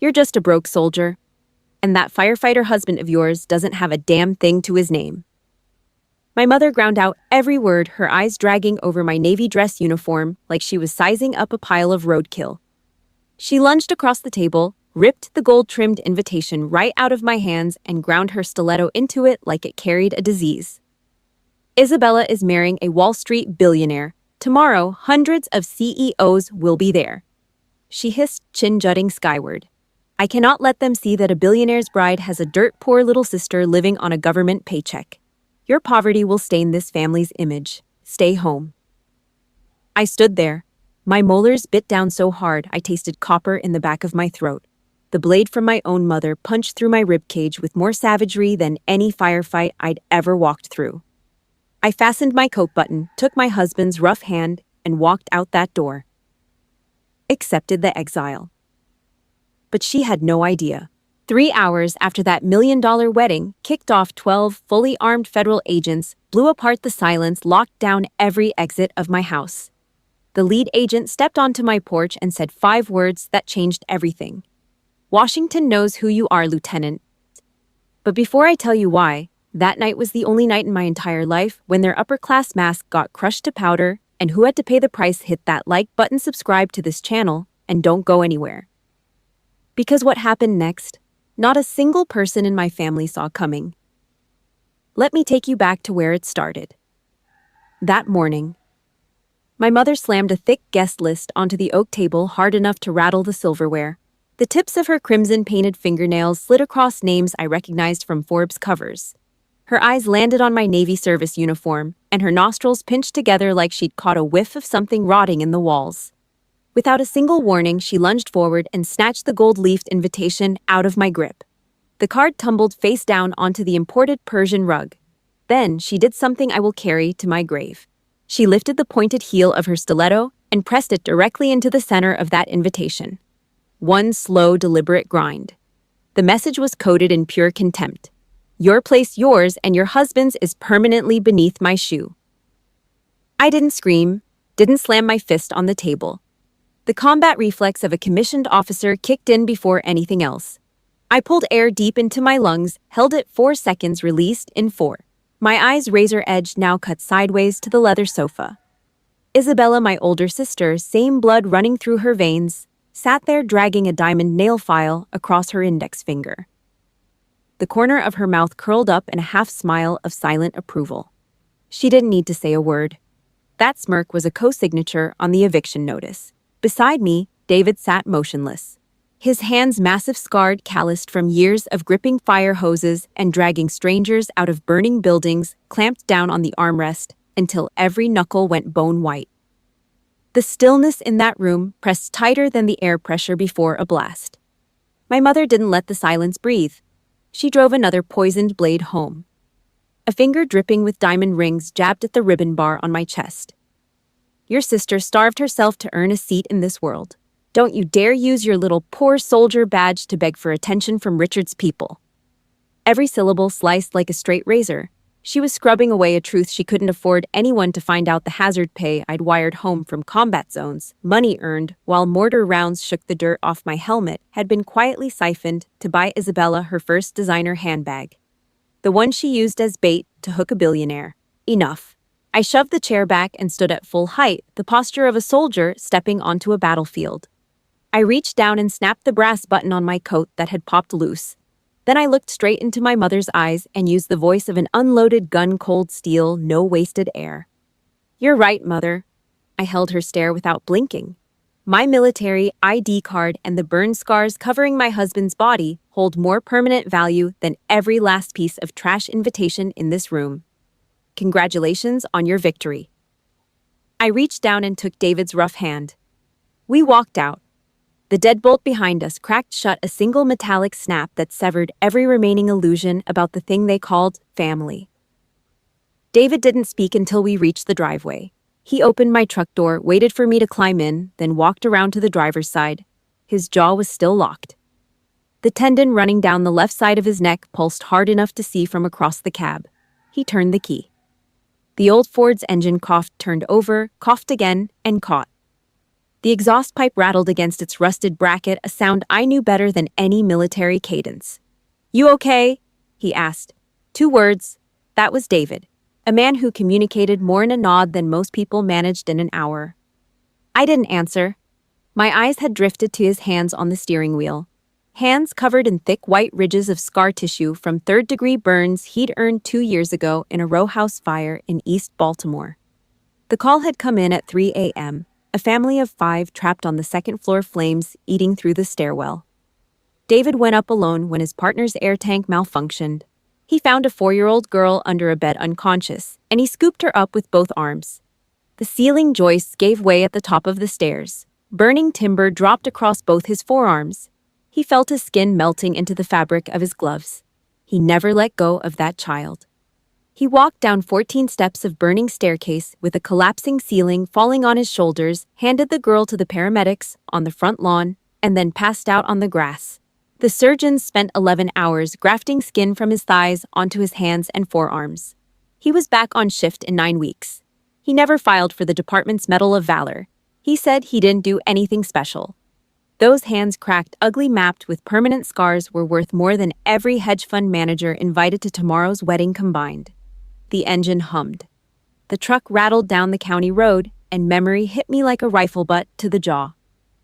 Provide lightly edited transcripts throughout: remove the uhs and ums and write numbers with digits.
You're just a broke soldier. And that firefighter husband of yours doesn't have a damn thing to his name." My mother ground out every word, her eyes dragging over my navy dress uniform like she was sizing up a pile of roadkill. She lunged across the table, ripped the gold-trimmed invitation right out of my hands, and ground her stiletto into it like it carried a disease. "Isabella is marrying a Wall Street billionaire. Tomorrow, hundreds of CEOs will be there," she hissed, chin jutting skyward. "I cannot let them see that a billionaire's bride has a dirt-poor little sister living on a government paycheck. Your poverty will stain this family's image. Stay home." I stood there. My molars bit down so hard I tasted copper in the back of my throat. The blade from my own mother punched through my ribcage with more savagery than any firefight I'd ever walked through. I fastened my coat button, took my husband's rough hand, and walked out that door. Accepted the exile. But she had no idea. 3 hours after that $1 million wedding kicked off, 12 fully armed federal agents blew apart the silence, locked down every exit of my house. The lead agent stepped onto my porch and said 5 words that changed everything. "Washington knows who you are, Lieutenant." But before I tell you why, that night was the only night in my entire life when their upper-class mask got crushed to powder, and who had to pay the price. Hit that like button, subscribe to this channel, and don't go anywhere. Because what happened next, not a single person in my family saw coming. Let me take you back to where it started. That morning, my mother slammed a thick guest list onto the oak table hard enough to rattle the silverware. The tips of her crimson-painted fingernails slid across names I recognized from Forbes covers. Her eyes landed on my Navy service uniform, and her nostrils pinched together like she'd caught a whiff of something rotting in the walls. Without a single warning, she lunged forward and snatched the gold-leafed invitation out of my grip. The card tumbled face down onto the imported Persian rug. Then she did something I will carry to my grave. She lifted the pointed heel of her stiletto and pressed it directly into the center of that invitation. One slow, deliberate grind. The message was coded in pure contempt. "Your place, yours, and your husband's is permanently beneath my shoe." I didn't scream, didn't slam my fist on the table. The combat reflex of a commissioned officer kicked in before anything else. I pulled air deep into my lungs, held it 4 seconds, released in 4. My eyes, razor-edged, now cut sideways to the leather sofa. Isabella, my older sister, same blood running through her veins, sat there dragging a diamond nail file across her index finger. The corner of her mouth curled up in a half-smile of silent approval. She didn't need to say a word. That smirk was a co-signature on the eviction notice. Beside me, David sat motionless. His hands, massive, scarred, calloused from years of gripping fire hoses and dragging strangers out of burning buildings, clamped down on the armrest until every knuckle went bone white. The stillness in that room pressed tighter than the air pressure before a blast. My mother didn't let the silence breathe. She drove another poisoned blade home. A finger dripping with diamond rings jabbed at the ribbon bar on my chest. "Your sister starved herself to earn a seat in this world. Don't you dare use your little poor soldier badge to beg for attention from Richard's people." Every syllable sliced like a straight razor. She was scrubbing away a truth she couldn't afford anyone to find out. The hazard pay I'd wired home from combat zones, money earned while mortar rounds shook the dirt off my helmet, had been quietly siphoned to buy Isabella her first designer handbag. The one she used as bait to hook a billionaire. Enough. I shoved the chair back and stood at full height, the posture of a soldier stepping onto a battlefield. I reached down and snapped the brass button on my coat that had popped loose. Then I looked straight into my mother's eyes and used the voice of an unloaded gun, cold steel, no wasted air. "You're right, Mother." I held her stare without blinking. My military ID card and the burn scars covering my husband's body hold more permanent value than every last piece of trash invitation in this room. Congratulations on your victory. I reached down and took David's rough hand. We walked out. The deadbolt behind us cracked shut, a single metallic snap that severed every remaining illusion about the thing they called family. David didn't speak until we reached the driveway. He opened my truck door, waited for me to climb in, then walked around to the driver's side. His jaw was still locked. The tendon running down the left side of his neck pulsed hard enough to see from across the cab. He turned the key. The old Ford's engine coughed, turned over, coughed again, and caught. The exhaust pipe rattled against its rusted bracket, a sound I knew better than any military cadence. "You okay?" he asked. 2 words. That was David, a man who communicated more in a nod than most people managed in an hour. I didn't answer. My eyes had drifted to his hands on the steering wheel. Hands covered in thick white ridges of scar tissue from third-degree burns he'd earned 2 years ago in a row house fire in East Baltimore. The call had come in at 3 a.m., a family of 5 trapped on the second-floor, flames eating through the stairwell. David went up alone when his partner's air tank malfunctioned. He found a 4-year-old girl under a bed unconscious, and he scooped her up with both arms. The ceiling joists gave way at the top of the stairs. Burning timber dropped across both his forearms. He felt his skin melting into the fabric of his gloves. He never let go of that child. He walked down 14 steps of burning staircase with a collapsing ceiling falling on his shoulders, handed the girl to the paramedics on the front lawn, and then passed out on the grass. The surgeons spent 11 hours grafting skin from his thighs onto his hands and forearms. He was back on shift in 9 weeks. He never filed for the department's Medal of Valor. He said he didn't do anything special. Those hands, cracked, ugly, mapped with permanent scars, were worth more than every hedge fund manager invited to tomorrow's wedding combined. The engine hummed. The truck rattled down the county road, and memory hit me like a rifle butt to the jaw.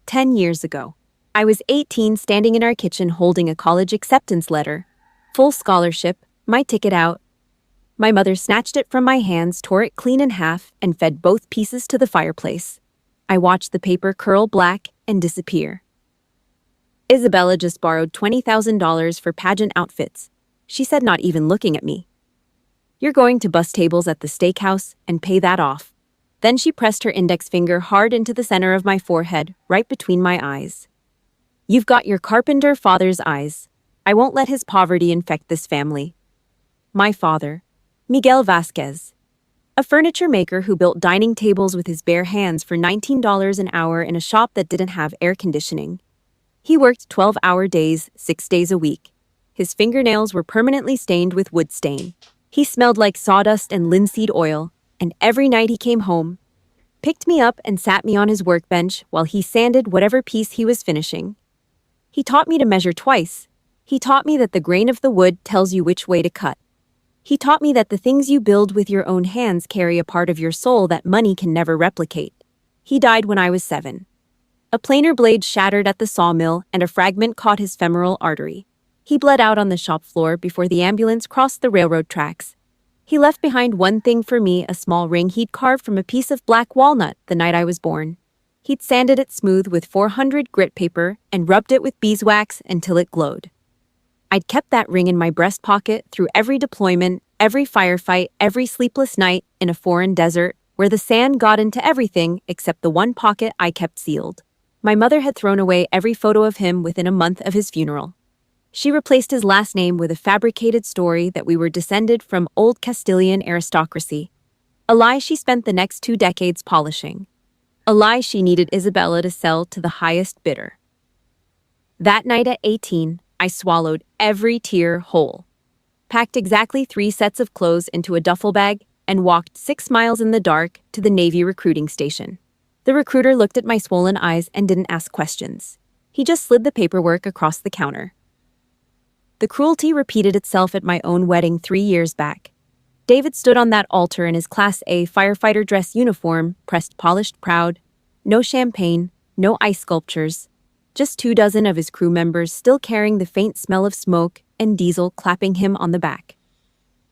10 years ago. I was 18, standing in our kitchen holding a college acceptance letter. Full scholarship, my ticket out. My mother snatched it from my hands, tore it clean in half, and fed both pieces to the fireplace. I watched the paper curl black and disappear. Isabella just borrowed $20,000 for pageant outfits, she said, not even looking at me. You're going to bus tables at the steakhouse and pay that off. Then she pressed her index finger hard into the center of my forehead, right between my eyes. You've got your carpenter father's eyes. I won't let his poverty infect this family. My father, Miguel Vasquez, a furniture maker who built dining tables with his bare hands for $19 an hour in a shop that didn't have air conditioning. He worked 12-hour days, 6 days a week. His fingernails were permanently stained with wood stain. He smelled like sawdust and linseed oil, and every night he came home, picked me up and sat me on his workbench while he sanded whatever piece he was finishing. He taught me to measure twice. He taught me that the grain of the wood tells you which way to cut. He taught me that the things you build with your own hands carry a part of your soul that money can never replicate. He died when I was 7. A planer blade shattered at the sawmill and a fragment caught his femoral artery. He bled out on the shop floor before the ambulance crossed the railroad tracks. He left behind one thing for me, a small ring he'd carved from a piece of black walnut the night I was born. He'd sanded it smooth with 400 grit paper and rubbed it with beeswax until it glowed. I'd kept that ring in my breast pocket through every deployment, every firefight, every sleepless night in a foreign desert where the sand got into everything except the one pocket I kept sealed. My mother had thrown away every photo of him within a month of his funeral. She replaced his last name with a fabricated story that we were descended from old Castilian aristocracy. A lie she spent the next 2 decades polishing. A lie she needed Isabella to sell to the highest bidder. That night at 18, I swallowed every tear whole, packed exactly 3 sets of clothes into a duffel bag, and walked 6 miles in the dark to the Navy recruiting station. The recruiter looked at my swollen eyes and didn't ask questions. He just slid the paperwork across the counter. The cruelty repeated itself at my own wedding 3 years back. David stood on that altar in his Class A firefighter dress uniform, pressed, polished, proud. No champagne, no ice sculptures. Just 24 of his crew members still carrying the faint smell of smoke and diesel clapping him on the back.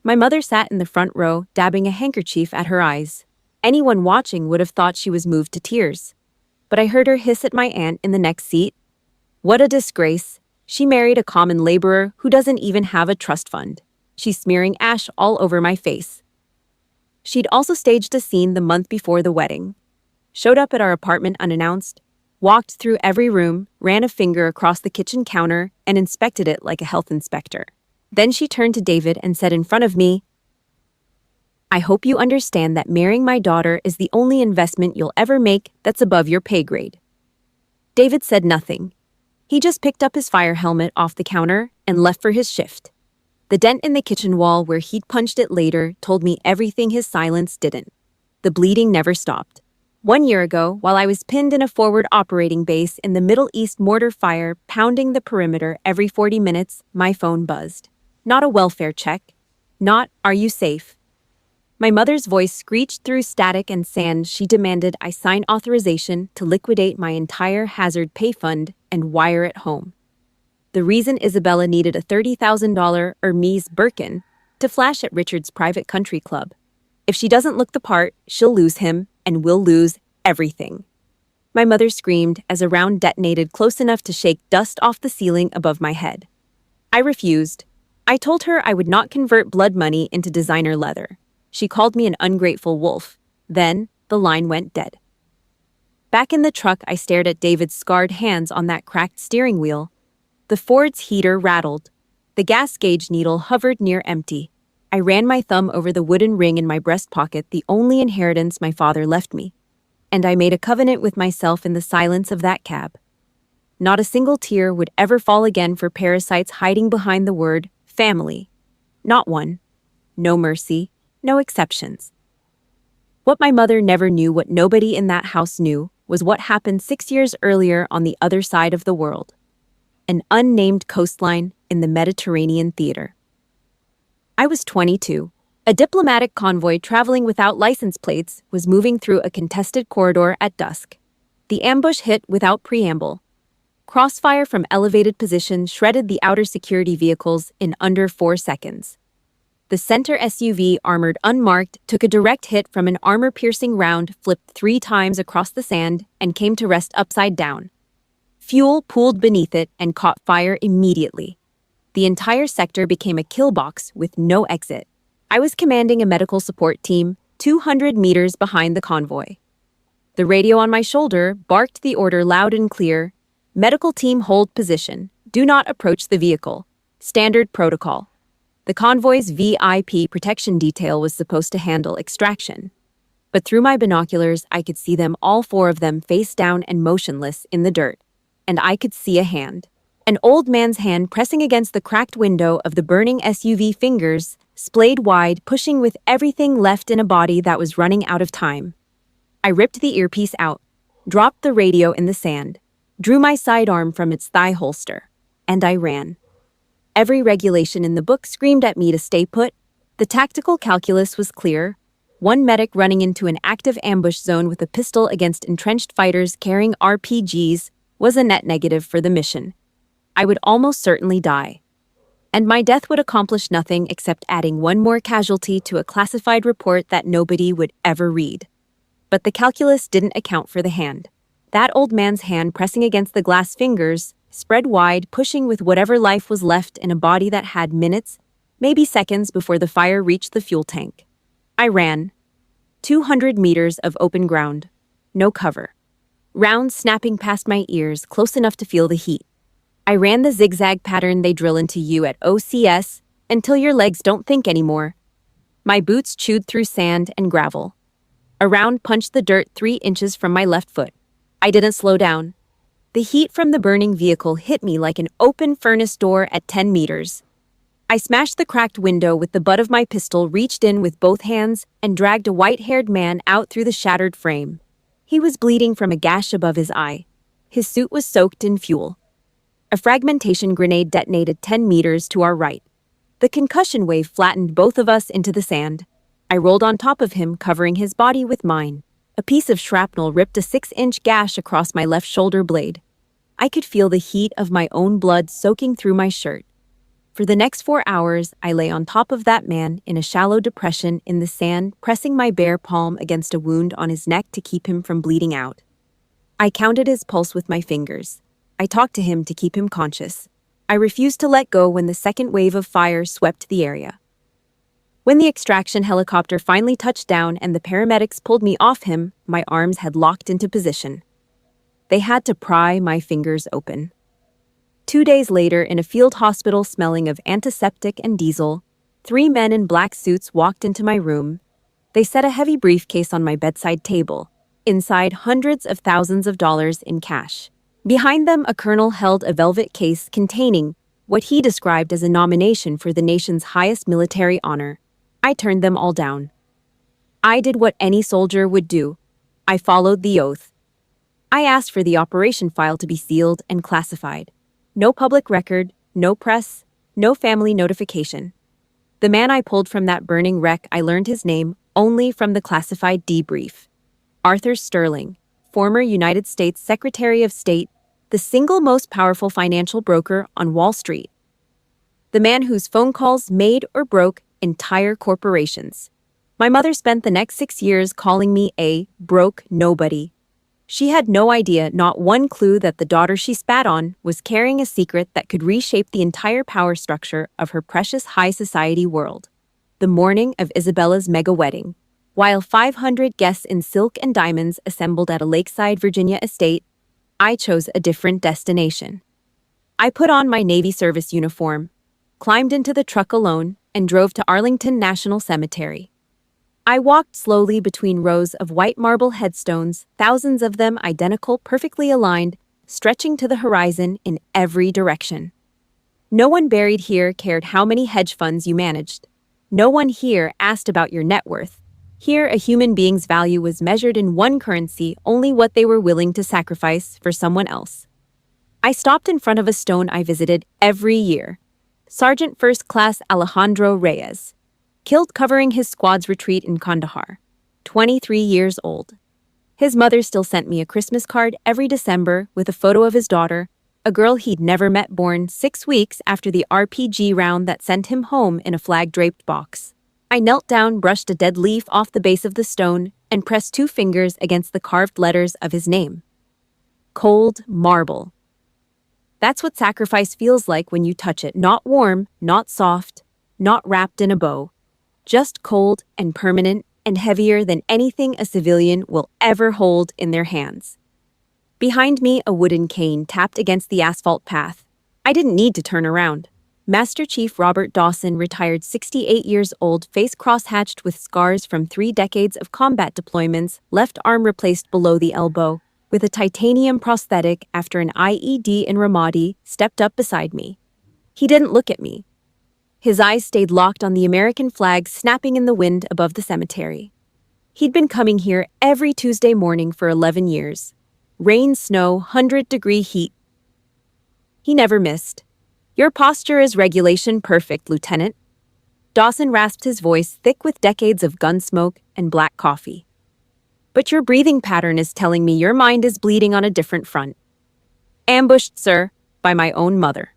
My mother sat in the front row, dabbing a handkerchief at her eyes. Anyone watching would have thought she was moved to tears. But I heard her hiss at my aunt in the next seat. What a disgrace. She married a common laborer who doesn't even have a trust fund. She's smearing ash all over my face. She'd also staged a scene the month before the wedding. Showed up at our apartment unannounced, walked through every room, ran a finger across the kitchen counter, and inspected it like a health inspector. Then she turned to David and said in front of me, I hope you understand that marrying my daughter is the only investment you'll ever make that's above your pay grade. David said nothing. He just picked up his fire helmet off the counter and left for his shift. The dent in the kitchen wall where he'd punched it later told me everything his silence didn't. The bleeding never stopped. 1 year ago, while I was pinned in a forward operating base in the Middle East, mortar fire pounding the perimeter every 40 minutes, my phone buzzed. Not a welfare check. Not, "Are you safe?" My mother's voice screeched through static and sand. She demanded I sign authorization to liquidate my entire hazard pay fund and wire it home. The reason Isabella needed a $30,000 Hermes Birkin to flash at Richard's private country club. If she doesn't look the part, she'll lose him, and we'll lose everything. My mother screamed as a round detonated close enough to shake dust off the ceiling above my head. I refused. I told her I would not convert blood money into designer leather. She called me an ungrateful wolf. Then, the line went dead. Back in the truck, I stared at David's scarred hands on that cracked steering wheel. The Ford's heater rattled. The gas gauge needle hovered near empty. I ran my thumb over the wooden ring in my breast pocket, the only inheritance my father left me. And I made a covenant with myself in the silence of that cab. Not a single tear would ever fall again for parasites hiding behind the word family. Not one. No mercy, no exceptions. What my mother never knew, what nobody in that house knew, was what happened 6 years earlier on the other side of the world. An unnamed coastline in the Mediterranean theater. I was 22. A diplomatic convoy traveling without license plates was moving through a contested corridor at dusk. The ambush hit without preamble. Crossfire from elevated positions shredded the outer security vehicles in under 4 seconds. The center SUV, armored unmarked, took a direct hit from an armor-piercing round, flipped 3 times across the sand, and came to rest upside down. Fuel pooled beneath it and caught fire immediately. The entire sector became a kill box with no exit. I was commanding a medical support team 200 meters behind the convoy. The radio on my shoulder barked the order loud and clear: "Medical team, hold position. Do not approach the vehicle. Standard protocol." The convoy's VIP protection detail was supposed to handle extraction. But through my binoculars, I could see them, all 4 of them, face down and motionless in the dirt. And I could see a hand. An old man's hand pressing against the cracked window of the burning SUV, fingers splayed wide, pushing with everything left in a body that was running out of time. I ripped the earpiece out, dropped the radio in the sand, drew my sidearm from its thigh holster, and I ran. Every regulation in the book screamed at me to stay put. The tactical calculus was clear. One medic running into an active ambush zone with a pistol against entrenched fighters carrying RPGs was a net negative for the mission. I would almost certainly die. And my death would accomplish nothing except adding one more casualty to a classified report that nobody would ever read. But the calculus didn't account for the hand. That old man's hand pressing against the glass, fingers spread wide, pushing with whatever life was left in a body that had minutes, maybe seconds, before the fire reached the fuel tank. I ran. 200 meters of open ground. No cover. Rounds snapping past my ears, close enough to feel the heat. I ran the zigzag pattern they drill into you at OCS until your legs don't think anymore. My boots chewed through sand and gravel. A round punched the dirt 3 inches from my left foot. I didn't slow down. The heat from the burning vehicle hit me like an open furnace door at 10 meters. I smashed the cracked window with the butt of my pistol, reached in with both hands, and dragged a white-haired man out through the shattered frame. He was bleeding from a gash above his eye. His suit was soaked in fuel. A fragmentation grenade detonated 10 meters to our right. The concussion wave flattened both of us into the sand. I rolled on top of him, covering his body with mine. A piece of shrapnel ripped a 6-inch gash across my left shoulder blade. I could feel the heat of my own blood soaking through my shirt. For the next 4 hours, I lay on top of that man in a shallow depression in the sand, pressing my bare palm against a wound on his neck to keep him from bleeding out. I counted his pulse with my fingers. I talked to him to keep him conscious. I refused to let go when the second wave of fire swept the area. When the extraction helicopter finally touched down and the paramedics pulled me off him, my arms had locked into position. They had to pry my fingers open. 2 days later, in a field hospital smelling of antiseptic and diesel, 3 men in black suits walked into my room. They set a heavy briefcase on my bedside table. Inside, hundreds of thousands of dollars in cash. Behind them, a colonel held a velvet case containing what he described as a nomination for the nation's highest military honor. I turned them all down. I did what any soldier would do. I followed the oath. I asked for the operation file to be sealed and classified. No public record, no press, no family notification. The man I pulled from that burning wreck, I learned his name only from the classified debrief. Arthur Sterling, former United States Secretary of State, the single most powerful financial broker on Wall Street. The man whose phone calls made or broke entire corporations. My mother spent the next 6 years calling me a broke nobody. She had no idea, not one clue, that the daughter she spat on was carrying a secret that could reshape the entire power structure of her precious high society world. The morning of Isabella's mega wedding, while 500 guests in silk and diamonds assembled at a lakeside Virginia estate, I chose a different destination. I put on my Navy service uniform, climbed into the truck alone, and drove to Arlington National Cemetery. I walked slowly between rows of white marble headstones, thousands of them identical, perfectly aligned, stretching to the horizon in every direction. No one buried here cared how many hedge funds you managed. No one here asked about your net worth. Here, a human being's value was measured in one currency, only what they were willing to sacrifice for someone else. I stopped in front of a stone I visited every year. Sergeant First Class Alejandro Reyes, killed covering his squad's retreat in Kandahar, 23 years old. His mother still sent me a Christmas card every December with a photo of his daughter, a girl he'd never met, born 6 weeks after the RPG round that sent him home in a flag-draped box. I knelt down, brushed a dead leaf off the base of the stone, and pressed 2 fingers against the carved letters of his name. Cold marble. That's what sacrifice feels like when you touch it. Not warm, not soft, not wrapped in a bow. Just cold and permanent and heavier than anything a civilian will ever hold in their hands. Behind me, a wooden cane tapped against the asphalt path. I didn't need to turn around. Master Chief Robert Dawson, retired 68 years old, face cross-hatched with scars from 3 decades of combat deployments, left arm replaced below the elbow, with a titanium prosthetic after an IED in Ramadi, stepped up beside me. He didn't look at me. His eyes stayed locked on the American flag snapping in the wind above the cemetery. He'd been coming here every Tuesday morning for 11 years. Rain, snow, 100-degree heat. He never missed. Your posture is regulation perfect, Lieutenant. Dawson rasped his voice, thick with decades of gun smoke and black coffee. But your breathing pattern is telling me your mind is bleeding on a different front. Ambushed, sir, by my own mother.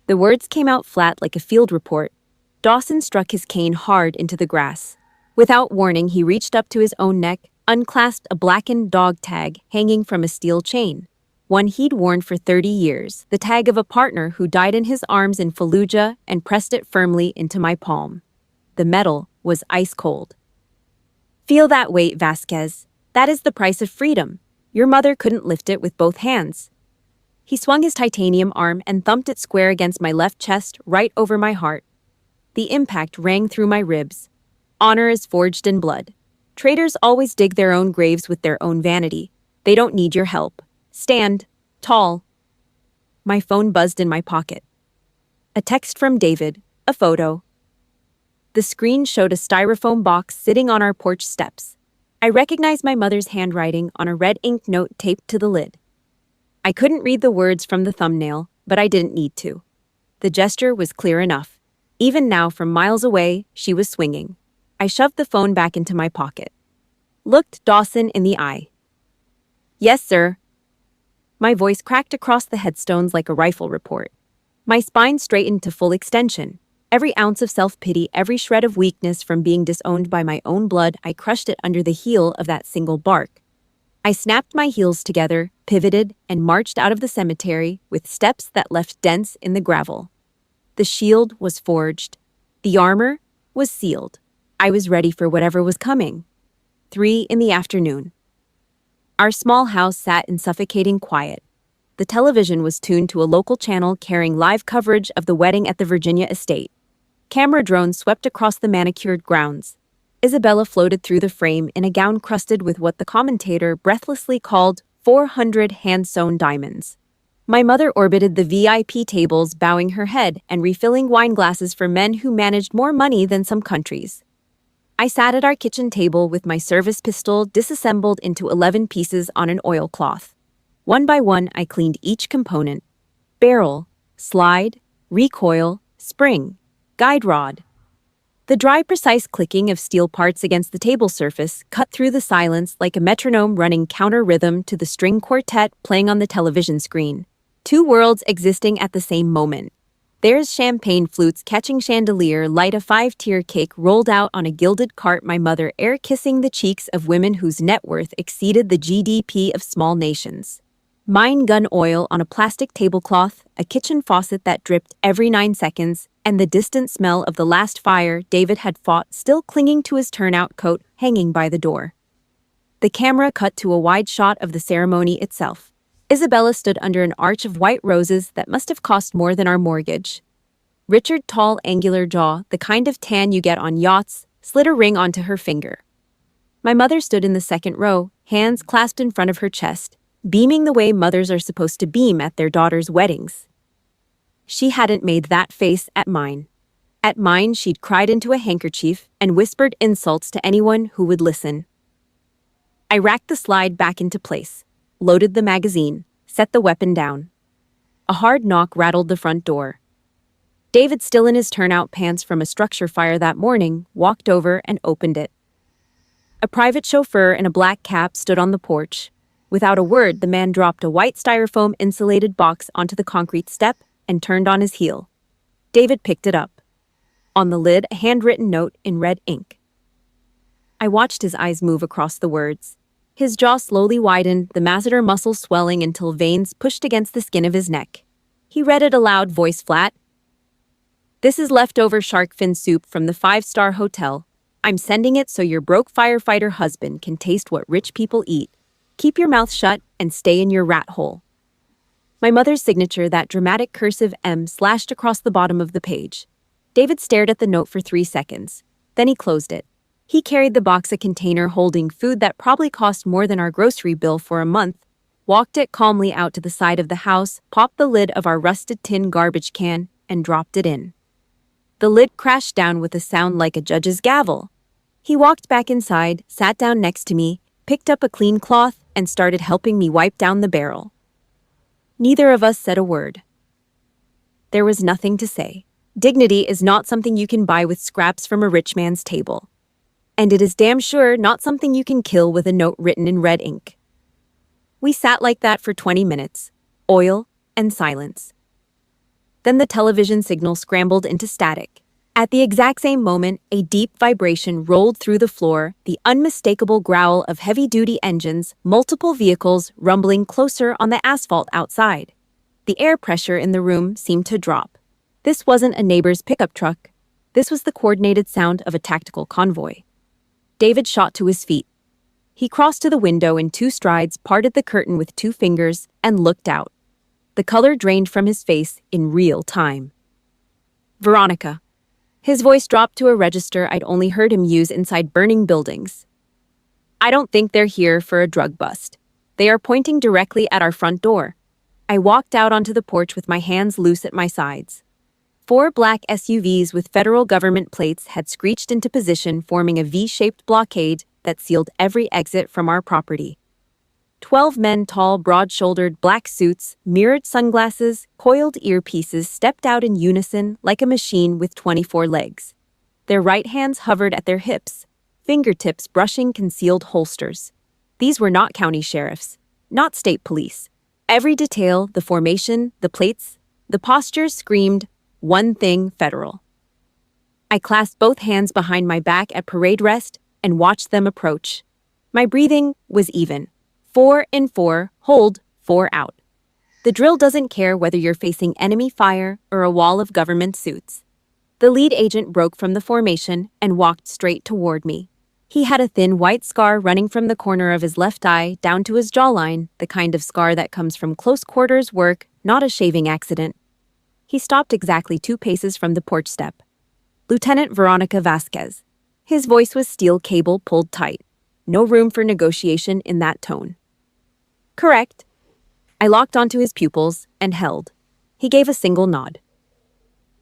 The words came out flat like a field report. Dawson struck his cane hard into the grass. Without warning, he reached up to his own neck, unclasped a blackened dog tag hanging from a steel chain, one he'd worn for 30 years, the tag of a partner who died in his arms in Fallujah, and pressed it firmly into my palm. The metal was ice cold. Feel that weight, Vasquez. That is the price of freedom. Your mother couldn't lift it with both hands. He swung his titanium arm and thumped it square against my left chest, right over my heart. The impact rang through my ribs. Honor is forged in blood. Traitors always dig their own graves with their own vanity. They don't need your help. Stand tall. My phone buzzed in my pocket. A text from David, a photo. The screen showed a styrofoam box sitting on our porch steps. I recognized my mother's handwriting on a red ink note taped to the lid. I couldn't read the words from the thumbnail, but I didn't need to. The gesture was clear enough. Even now, from miles away, she was swinging. I shoved the phone back into my pocket. Looked Dawson in the eye. Yes, sir. My voice cracked across the headstones like a rifle report. My spine straightened to full extension. Every ounce of self-pity, every shred of weakness from being disowned by my own blood, I crushed it under the heel of that single bark. I snapped my heels together, pivoted, and marched out of the cemetery with steps that left dents in the gravel. The shield was forged. The armor was sealed. I was ready for whatever was coming. 3 in the afternoon. Our small house sat in suffocating quiet. The television was tuned to a local channel carrying live coverage of the wedding at the Virginia estate. Camera drones swept across the manicured grounds. Isabella floated through the frame in a gown crusted with what the commentator breathlessly called 400 hand-sewn diamonds. My mother orbited the VIP tables, bowing her head and refilling wine glasses for men who managed more money than some countries. I sat at our kitchen table with my service pistol disassembled into 11 pieces on an oilcloth. One by one, I cleaned each component: barrel, slide, recoil, spring, guide rod. The dry, precise clicking of steel parts against the table surface cut through the silence like a metronome running counter rhythm to the string quartet playing on the television screen. Two worlds existing at the same moment. There's champagne flutes catching chandelier light, a five-tier cake rolled out on a gilded cart, my mother air-kissing the cheeks of women whose net worth exceeded the GDP of small nations. Mine gun oil on a plastic tablecloth, a kitchen faucet that dripped every 9 seconds, and the distant smell of the last fire David had fought still clinging to his turnout coat hanging by the door. The camera cut to a wide shot of the ceremony itself. Isabella stood under an arch of white roses that must have cost more than our mortgage. Richard, tall, angular jaw, the kind of tan you get on yachts, slid a ring onto her finger. My mother stood in the second row, hands clasped in front of her chest, beaming the way mothers are supposed to beam at their daughters' weddings. She hadn't made that face at mine. At mine, she'd cried into a handkerchief and whispered insults to anyone who would listen. I racked the slide back into place, loaded the magazine, set the weapon down. A hard knock rattled the front door. David, still in his turnout pants from a structure fire that morning, walked over and opened it. A private chauffeur in a black cap stood on the porch. Without a word, the man dropped a white styrofoam insulated box onto the concrete step and turned on his heel. David picked it up. On the lid, a handwritten note in red ink. I watched his eyes move across the words. His jaw slowly widened, the masseter muscles swelling until veins pushed against the skin of his neck. He read it aloud, voice flat. "This is leftover shark fin soup from the 5-star hotel. I'm sending it so your broke firefighter husband can taste what rich people eat. Keep your mouth shut and stay in your rat hole." My mother's signature, that dramatic cursive M, slashed across the bottom of the page. David stared at the note for 3 seconds. Then he closed it. He carried the box, a container holding food that probably cost more than our grocery bill for a month, walked it calmly out to the side of the house, popped the lid of our rusted tin garbage can, and dropped it in. The lid crashed down with a sound like a judge's gavel. He walked back inside, sat down next to me, picked up a clean cloth, and started helping me wipe down the barrel. Neither of us said a word. There was nothing to say. Dignity is not something you can buy with scraps from a rich man's table. And it is damn sure not something you can kill with a note written in red ink. We sat like that for 20 minutes, oil and silence. Then the television signal scrambled into static. At the exact same moment, a deep vibration rolled through the floor, the unmistakable growl of heavy-duty engines, multiple vehicles rumbling closer on the asphalt outside. The air pressure in the room seemed to drop. This wasn't a neighbor's pickup truck. This was the coordinated sound of a tactical convoy. David shot to his feet. He crossed to the window in 2 strides, parted the curtain with 2 fingers, and looked out. The color drained from his face in real time. "Veronica." His voice dropped to a register I'd only heard him use inside burning buildings. "I don't think they're here for a drug bust. They are pointing directly at our front door." I walked out onto the porch with my hands loose at my sides. 4 black SUVs with federal government plates had screeched into position, forming a V-shaped blockade that sealed every exit from our property. 12 men, tall, broad-shouldered, black suits, mirrored sunglasses, coiled earpieces, stepped out in unison like a machine with 24 legs. Their right hands hovered at their hips, fingertips brushing concealed holsters. These were not county sheriffs, not state police. Every detail, the formation, the plates, the postures screamed, one thing: federal. I clasped both hands behind my back at parade rest and watched them approach. My breathing was even. 4 in 4, hold, 4 out. The drill doesn't care whether you're facing enemy fire or a wall of government suits. The lead agent broke from the formation and walked straight toward me. He had a thin white scar running from the corner of his left eye down to his jawline, the kind of scar that comes from close quarters work, not a shaving accident. He stopped exactly 2 paces from the porch step. "Lieutenant Veronica Vasquez." His voice was steel cable pulled tight. No room for negotiation in that tone. "Correct." I locked onto his pupils and held. He gave a single nod.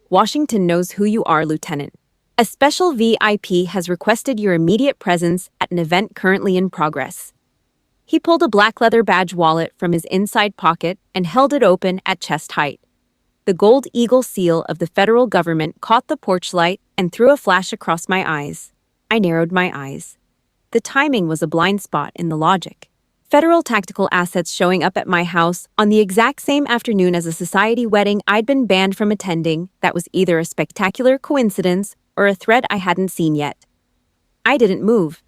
"Washington knows who you are, Lieutenant. A special VIP has requested your immediate presence at an event currently in progress. He pulled a black leather badge wallet from his inside pocket and held it open at chest height. The gold eagle seal of the federal government caught the porch light and threw a flash across my eyes. I narrowed my eyes. The timing was a blind spot in the logic. Federal tactical assets showing up at my house on the exact same afternoon as a society wedding I'd been banned from attending that was either a spectacular coincidence or a thread I hadn't seen yet. I didn't move.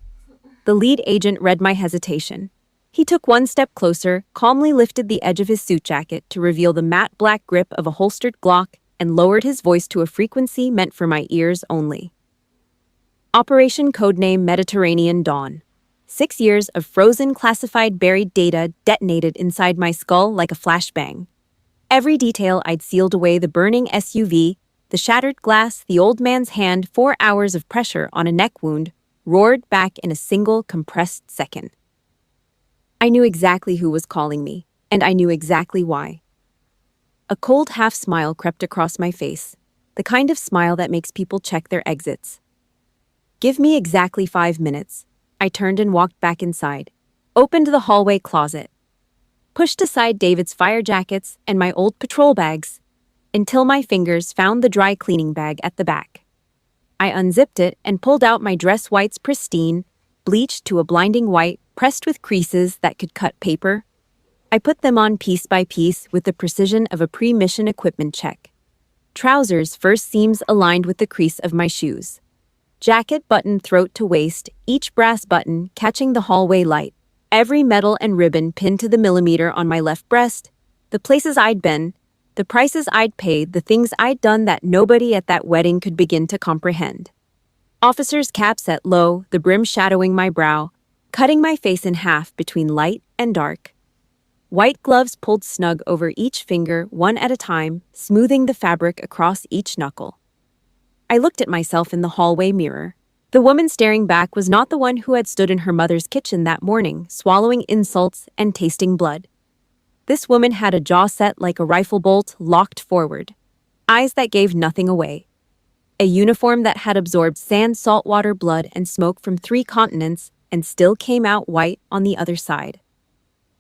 The lead agent read my hesitation. He took one step closer, calmly lifted the edge of his suit jacket to reveal the matte black grip of a holstered Glock, and lowered his voice to a frequency meant for my ears only. Operation Codename Mediterranean Dawn. 6 years of frozen classified buried data detonated inside my skull like a flashbang. Every detail I'd sealed away: the burning SUV, the shattered glass, the old man's hand, 4 hours of pressure on a neck wound, roared back in a single compressed second. I knew exactly who was calling me, and I knew exactly why. A cold half-smile crept across my face, the kind of smile that makes people check their exits. Give me exactly 5 minutes. I turned and walked back inside, opened the hallway closet, pushed aside David's fire jackets and my old patrol bags, until my fingers found the dry cleaning bag at the back. I unzipped it and pulled out my dress whites, pristine, bleached to a blinding white, pressed with creases that could cut paper. I put them on piece by piece with the precision of a pre-mission equipment check. Trousers first, seams aligned with the crease of my shoes. Jacket button throat to waist, each brass button catching the hallway light. Every medal and ribbon pinned to the millimeter on my left breast. The places I'd been, the prices I'd paid, the things I'd done that nobody at that wedding could begin to comprehend. Officers' caps set low, the brim shadowing my brow, cutting my face in half between light and dark. White gloves pulled snug over each finger, one at a time, smoothing the fabric across each knuckle. I looked at myself in the hallway mirror. The woman staring back was not the one who had stood in her mother's kitchen that morning, swallowing insults and tasting blood. This woman had a jaw set like a rifle bolt, locked forward, eyes that gave nothing away, a uniform that had absorbed sand, saltwater, blood, and smoke from 3 continents, and still came out white on the other side.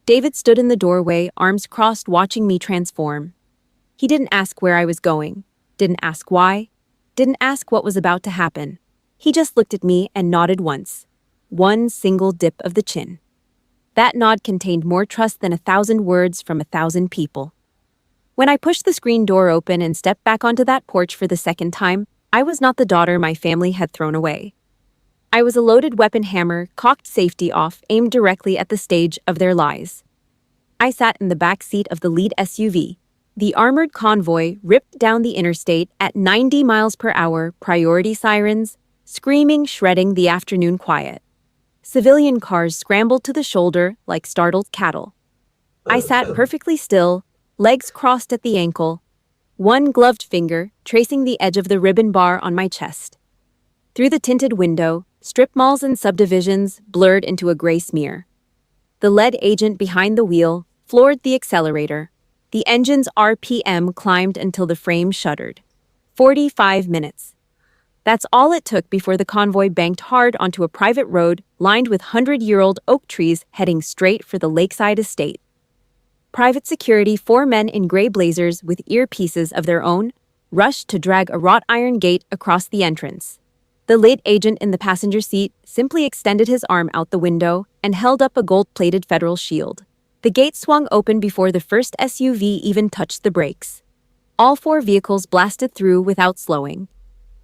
David stood in the doorway, arms crossed, watching me transform. He didn't ask where I was going, didn't ask why, didn't ask what was about to happen. He just looked at me and nodded once. One single dip of the chin. That nod contained more trust than 1,000 words from 1,000 people. When I pushed the screen door open and stepped back onto that porch for the second time, I was not the daughter my family had thrown away. I was a loaded weapon hammer, cocked safety off, aimed directly at the stage of their lies. I sat in the back seat of the lead SUV. The armored convoy ripped down the interstate at 90 miles per hour, priority sirens, screaming, shredding the afternoon quiet. Civilian cars scrambled to the shoulder like startled cattle. I sat perfectly still, legs crossed at the ankle, one gloved finger tracing the edge of the ribbon bar on my chest. Through the tinted window, strip malls and subdivisions blurred into a gray smear. The lead agent behind the wheel floored the accelerator. The engine's RPM climbed until the frame shuddered. 45 minutes. That's all it took before the convoy banked hard onto a private road lined with 100-year-old oak trees heading straight for the lakeside estate. Private security, 4 men in gray blazers with earpieces of their own, rushed to drag a wrought iron gate across the entrance. The lead agent in the passenger seat simply extended his arm out the window and held up a gold-plated federal shield. The gate swung open before the first SUV even touched the brakes. All 4 vehicles blasted through without slowing.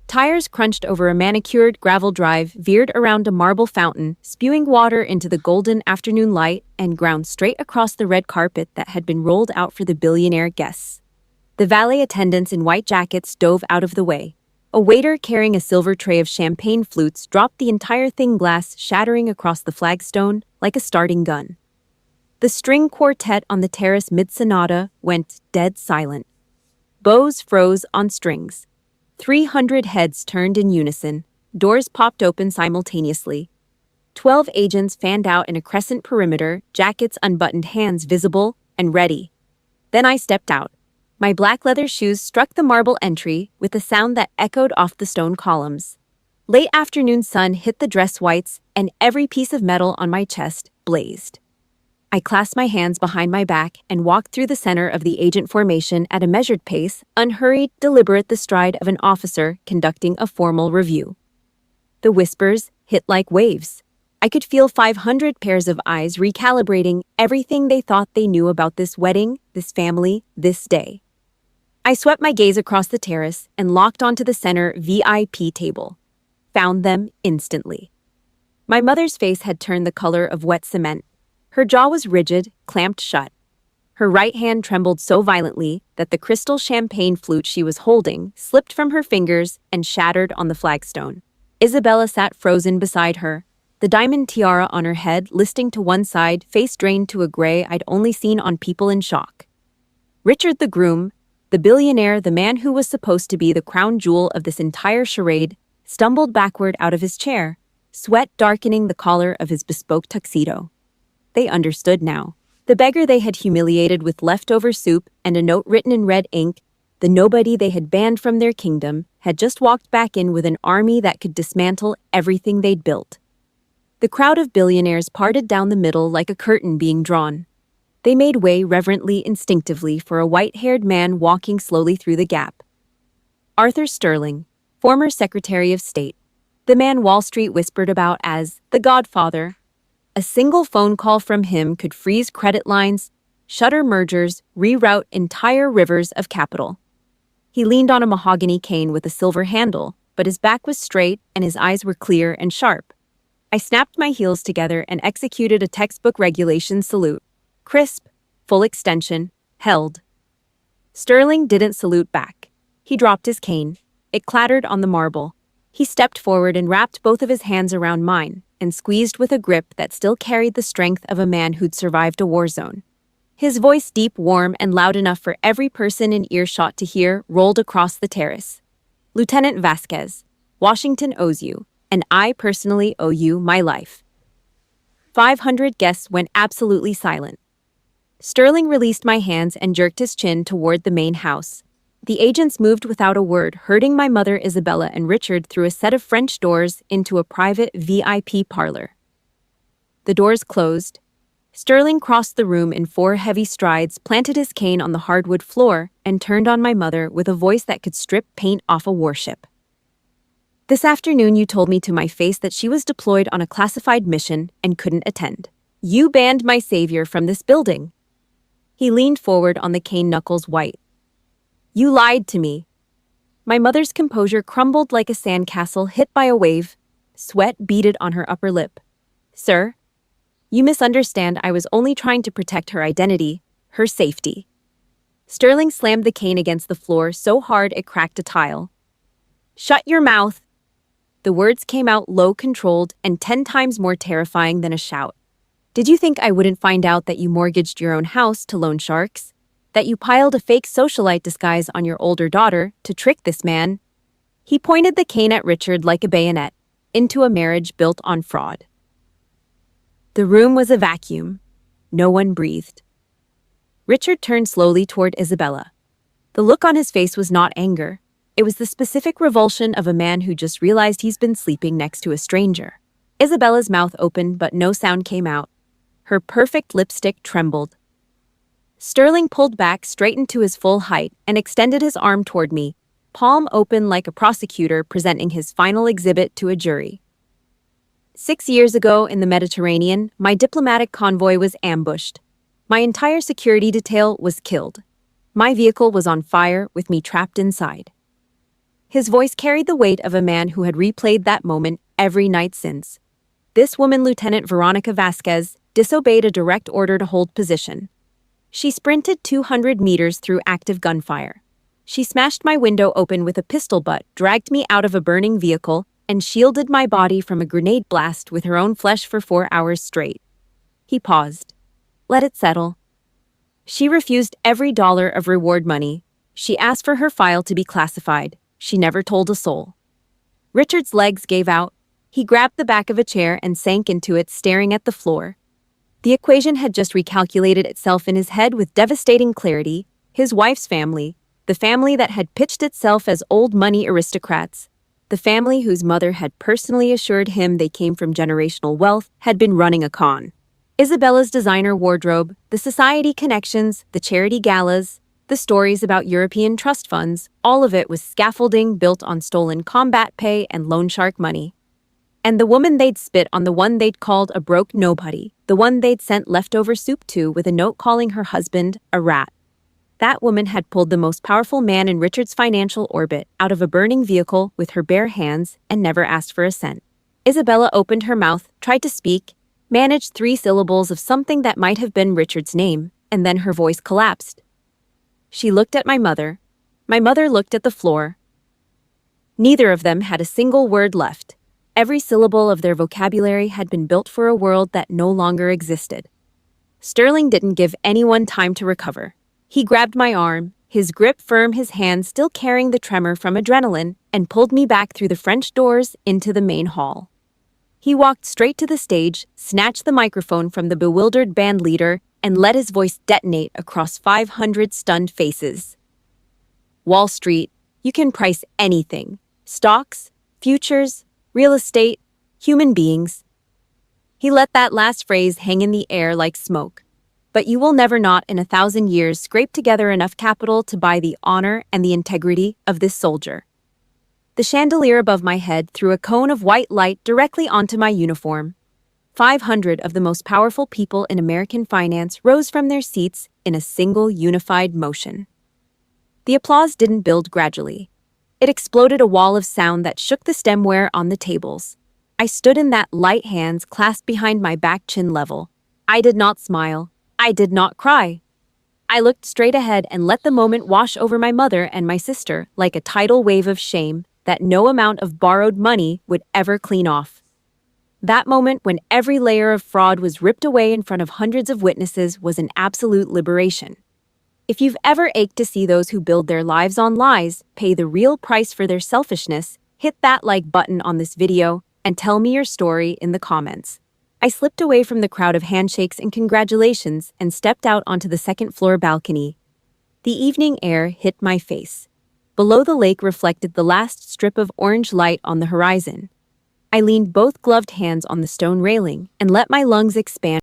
Tires crunched over a manicured gravel drive, veered around a marble fountain, spewing water into the golden afternoon light, and ground straight across the red carpet that had been rolled out for the Billionaire guests. The valet attendants in white jackets dove out of the way. A waiter carrying a silver tray of champagne flutes dropped the entire thing, glass shattering across the flagstone like a starting gun. The string quartet on the terrace mid-sonata went dead silent. Bows froze on strings. 300 heads turned in unison. Doors popped open simultaneously. 12 agents fanned out in a crescent perimeter, jackets unbuttoned, hands visible and ready. Then I stepped out. My black leather shoes struck the marble entry with a sound that echoed off the stone columns. Late afternoon sun hit the dress whites, and every piece of metal on my chest blazed. I clasped my hands behind my back and walked through the center of the agent formation at a measured pace, unhurried, deliberate, the stride of an officer conducting a formal review. The whispers hit like waves. I could feel 500 pairs of eyes recalibrating everything they thought they knew about this wedding, this family, this day. I swept my gaze across the terrace and locked onto the center VIP table. Found them instantly. My mother's face had turned the color of wet cement. Her jaw was rigid, clamped shut. Her right hand trembled so violently that the crystal champagne flute she was holding slipped from her fingers and shattered on the flagstone. Isabella sat frozen beside her, the diamond tiara on her head listing to one side, face drained to a gray I'd only seen on people in shock. Richard the groom, the billionaire, the man who was supposed to be the crown jewel of this entire charade, stumbled backward out of his chair, sweat darkening the collar of his bespoke tuxedo. They understood now. The beggar they had humiliated with leftover soup and a note written in red ink, the nobody they had banned from their kingdom, had just walked back in with an army that could dismantle everything they'd built. The crowd of billionaires parted down the middle like a curtain being drawn. They made way reverently, instinctively, for a white-haired man walking slowly through the gap. Arthur Sterling, former Secretary of State, the man Wall Street whispered about as the Godfather. A single phone call from him could freeze credit lines, shutter mergers, reroute entire rivers of capital. He leaned on a mahogany cane with a silver handle, but his back was straight and his eyes were clear and sharp. I snapped my heels together and executed a textbook regulation salute. Crisp, full extension, held. Sterling didn't salute back. He dropped his cane. It clattered on the marble. He stepped forward and wrapped both of his hands around mine and squeezed with a grip that still carried the strength of a man who'd survived a war zone. His voice, deep, warm, and loud enough for every person in earshot to hear, rolled across the terrace. Lieutenant Vasquez, Washington owes you, and I personally owe you my life. 500 guests went absolutely silent. Sterling released my hands and jerked his chin toward the main house. The agents moved without a word, herding my mother Isabella and Richard through a set of French doors into a private VIP parlor. The doors closed. Sterling crossed the room in 4 heavy strides, planted his cane on the hardwood floor, and turned on my mother with a voice that could strip paint off a warship. This afternoon you told me to my face that she was deployed on a classified mission and couldn't attend. You banned my savior from this building. He leaned forward on the cane, knuckles white. You lied to me. My mother's composure crumbled like a sandcastle hit by a wave. Sweat beaded on her upper lip. Sir, you misunderstand. I was only trying to protect her identity, her safety. Sterling slammed the cane against the floor so hard it cracked a tile. Shut your mouth. The words came out low, controlled, and 10 times more terrifying than a shout. Did you think I wouldn't find out that you mortgaged your own house to loan sharks? That you piled a fake socialite disguise on your older daughter to trick this man? He pointed the cane at Richard like a bayonet, into a marriage built on fraud. The room was a vacuum. No one breathed. Richard turned slowly toward Isabella. The look on his face was not anger. It was the specific revulsion of a man who just realized he's been sleeping next to a stranger. Isabella's mouth opened, but no sound came out. Her perfect lipstick trembled. Sterling pulled back, straightened to his full height, and extended his arm toward me, palm open like a prosecutor presenting his final exhibit to a jury. 6 years ago in the Mediterranean, my diplomatic convoy was ambushed. My entire security detail was killed. My vehicle was on fire, with me trapped inside. His voice carried the weight of a man who had replayed that moment every night since. This woman, Lieutenant Veronica Vasquez, disobeyed a direct order to hold position. She sprinted 200 meters through active gunfire. She smashed my window open with a pistol butt, dragged me out of a burning vehicle, and shielded my body from a grenade blast with her own flesh for 4 hours straight. He paused. Let it settle. She refused every dollar of reward money. She asked for her file to be classified. She never told a soul. Richard's legs gave out. He grabbed the back of a chair and sank into it, staring at the floor. The equation had just recalculated itself in his head with devastating clarity. His wife's family, the family that had pitched itself as old money aristocrats, The family whose mother had personally assured him they came from generational wealth had been running a con. Isabella's designer wardrobe, the society connections, the charity galas, the stories about European trust funds, all of it was scaffolding built on stolen combat pay and loan shark money. And the woman they'd spit on, the one they'd called a broke nobody, the one they'd sent leftover soup to with a note calling her husband a rat. That woman had pulled the most powerful man in Richard's financial orbit out of a burning vehicle with her bare hands and never asked for a cent. Isabella opened her mouth, tried to speak, managed 3 syllables of something that might have been Richard's name, and then her voice collapsed. She looked at my mother. My mother looked at the floor. Neither of them had a single word left. Every syllable of their vocabulary had been built for a world that no longer existed. Sterling didn't give anyone time to recover. He grabbed my arm, his grip firm, his hand still carrying the tremor from adrenaline, and pulled me back through the French doors into the main hall. He walked straight to the stage, snatched the microphone from the bewildered band leader, and let his voice detonate across 500 stunned faces. Wall Street, you can price anything. Stocks, futures, real estate, human beings. He let that last phrase hang in the air like smoke. But you will never, not in 1,000 years, scrape together enough capital to buy the honor and the integrity of this soldier. The chandelier above my head threw a cone of white light directly onto my uniform. 500 of the most powerful people in American finance rose from their seats in a single unified motion. The applause didn't build gradually. It exploded, a wall of sound that shook the stemware on the tables. I stood in that light, hands clasped behind my back, chin level. I did not smile. I did not cry. I looked straight ahead and let the moment wash over my mother and my sister like a tidal wave of shame that no amount of borrowed money would ever clean off. That moment, when every layer of fraud was ripped away in front of hundreds of witnesses, was an absolute liberation. If you've ever ached to see those who build their lives on lies pay the real price for their selfishness, hit that like button on this video and tell me your story in the comments. I slipped away from the crowd of handshakes and congratulations and stepped out onto the second-floor balcony. The evening air hit my face. Below, the lake reflected the last strip of orange light on the horizon. I leaned both gloved hands on the stone railing and let my lungs expand.